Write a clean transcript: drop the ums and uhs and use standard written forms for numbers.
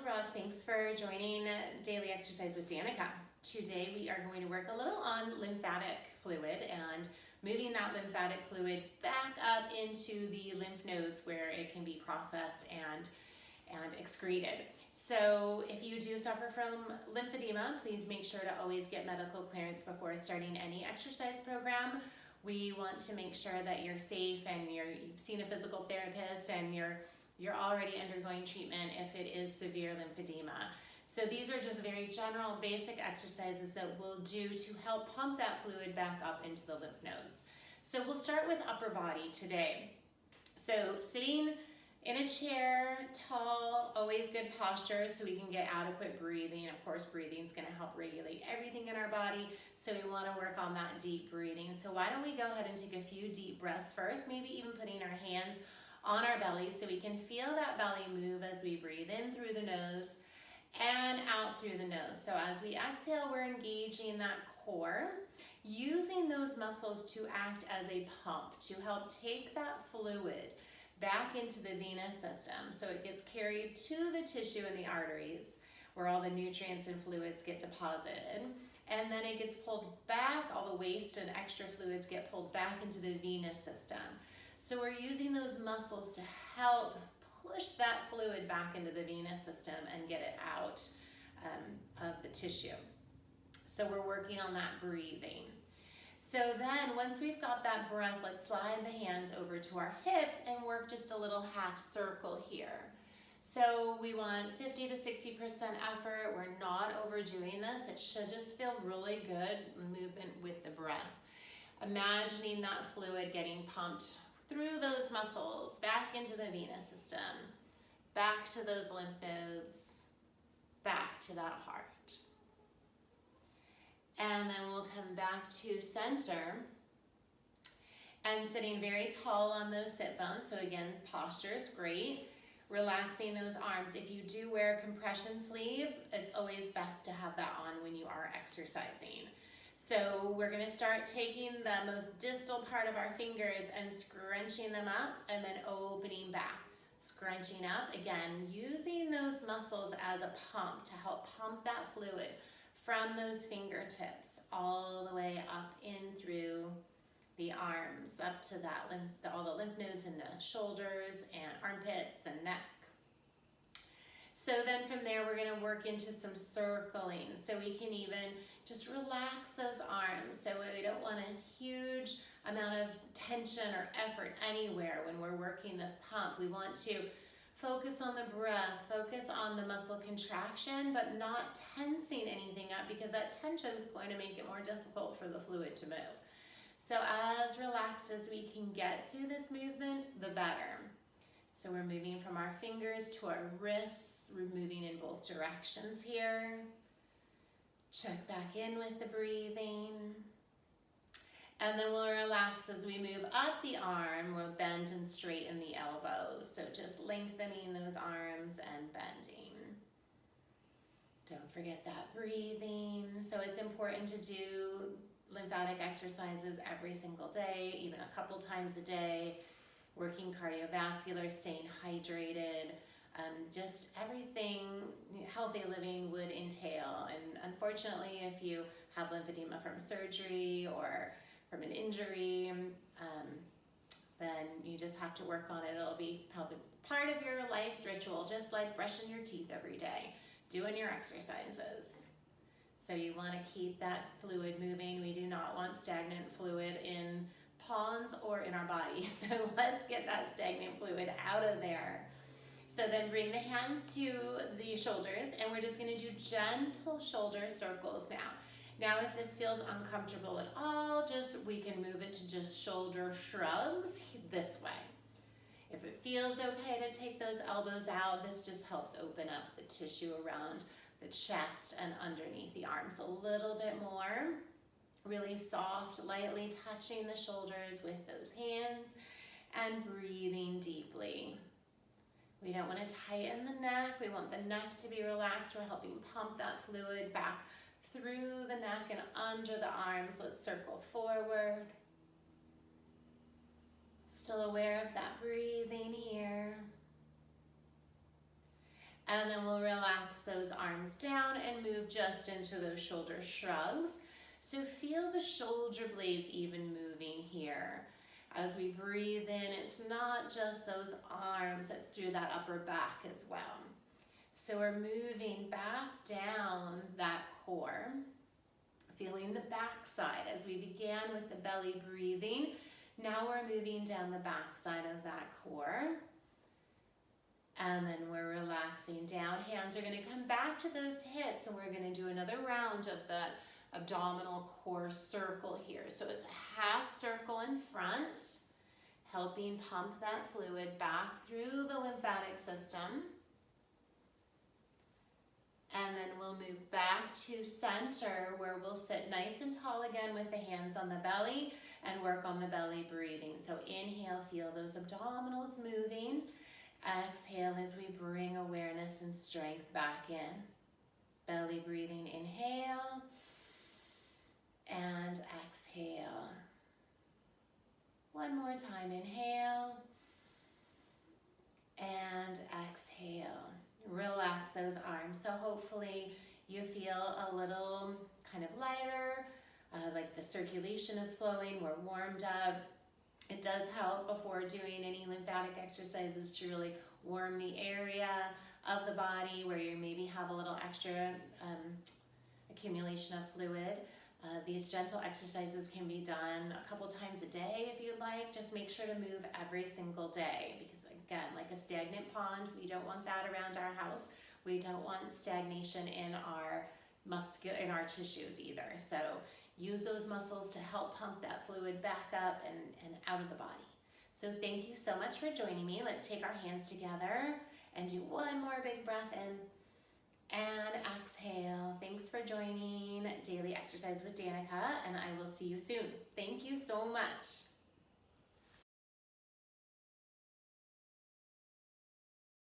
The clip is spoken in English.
Rock. Thanks for joining Daily Exercise with Danica. Today we are going to work a little on lymphatic fluid and moving that lymphatic fluid back up into the lymph nodes where it can be processed and excreted. So if you do suffer from lymphedema, please make sure to always get medical clearance before starting any exercise program. We want to make sure that you're safe and you've seen a physical therapist and you're already undergoing treatment if it is severe lymphedema. So these are just very general basic exercises that we'll do to help pump that fluid back up into the lymph nodes. So we'll start with upper body today. So sitting in a chair, tall, always good posture so we can get adequate breathing. Of course, breathing is going to help regulate everything in our body, so we want to work on that deep breathing. So why don't we go ahead and take a few deep breaths first, maybe even putting our hands on our belly so we can feel that belly move as we breathe in through the nose and out through the nose. So as we exhale, we're engaging that core, using those muscles to act as a pump to help take that fluid back into the venous system so it gets carried to the tissue and the arteries where all the nutrients and fluids get deposited, and then it gets pulled back, all the waste and extra fluids get pulled back into the venous system. So we're using those muscles to help push that fluid back into the venous system and get it out of the tissue. So we're working on that breathing. So then once we've got that breath, let's slide the hands over to our hips and work just a little half circle here. So we want 50 to 60% effort. We're not overdoing this. It should just feel really good movement with the breath. Imagining that fluid getting pumped through those muscles, back into the venous system, back to those lymph nodes, back to that heart. And then we'll come back to center and sitting very tall on those sit bones. So again, posture is great. Relaxing those arms. If you do wear a compression sleeve, it's always best to have that on when you are exercising. So we're going to start taking the most distal part of our fingers and scrunching them up and then opening back. Scrunching up, again, using those muscles as a pump to help pump that fluid from those fingertips all the way up in through the arms, up to that all the lymph nodes in the shoulders and armpits and neck. So then from there, we're going to work into some circling. So we can even just relax those arms. So we don't want a huge amount of tension or effort anywhere when we're working this pump. We want to focus on the breath, focus on the muscle contraction, but not tensing anything up because that tension is going to make it more difficult for the fluid to move. So as relaxed as we can get through this movement, the better. So we're moving from our fingers to our wrists. We're moving in both directions here. Check back in with the breathing. And then we'll relax as we move up the arm. We'll bend and straighten the elbows. So just lengthening those arms and bending. Don't forget that breathing. So it's important to do lymphatic exercises every single day, even a couple times a day. Working cardiovascular, staying hydrated, just everything healthy living would entail. And unfortunately, if you have lymphedema from surgery or from an injury, then you just have to work on it. It'll be probably part of your life's ritual, just like brushing your teeth every day, doing your exercises. So you want to keep that fluid moving. We do not want stagnant fluid in ponds or in our body. So let's get that stagnant fluid out of there. So then bring the hands to the shoulders and we're just going to do gentle shoulder circles now. Now if this feels uncomfortable at all, we can move it to just shoulder shrugs this way. If it feels okay to take those elbows out, this just helps open up the tissue around the chest and underneath the arms a little bit more. Really soft, lightly touching the shoulders with those hands and breathing deeply. We don't want to tighten the neck. We want the neck to be relaxed. We're helping pump that fluid back through the neck and under the arms. Let's circle forward. Still aware of that breathing here. And then we'll relax those arms down and move just into those shoulder shrugs. So feel the shoulder blades even moving here. As we breathe in, it's not just those arms, it's through that upper back as well. So we're moving back down that core, feeling the back side as we began with the belly breathing. Now we're moving down the back side of that core. And then we're relaxing down. Hands are going to come back to those hips, and we're going to do another round of the abdominal core circle here. So it's a half circle in front, helping pump that fluid back through the lymphatic system. And then we'll move back to center, where we'll sit nice and tall again with the hands on the belly and work on the belly breathing. So inhale, feel those abdominals moving. Exhale as we bring awareness and strength back in. Belly breathing, inhale and exhale. One more time, inhale and exhale. Relax those arms. So hopefully you feel a little kind of lighter, like the circulation is flowing, we're warmed up. It does help before doing any lymphatic exercises to really warm the area of the body where you maybe have a little extra accumulation of fluid. These gentle exercises can be done a couple times a day if you'd like. Just make sure to move every single day, because again, like a stagnant pond, we don't want that around our house. We don't want stagnation in our tissues either. So use those muscles to help pump that fluid back up and out of the body. So thank you so much for joining me. Let's take our hands together and do one more big breath in and exhale. Thanks for joining Daily Exercise with Danica, and I will see you soon. Thank you so much.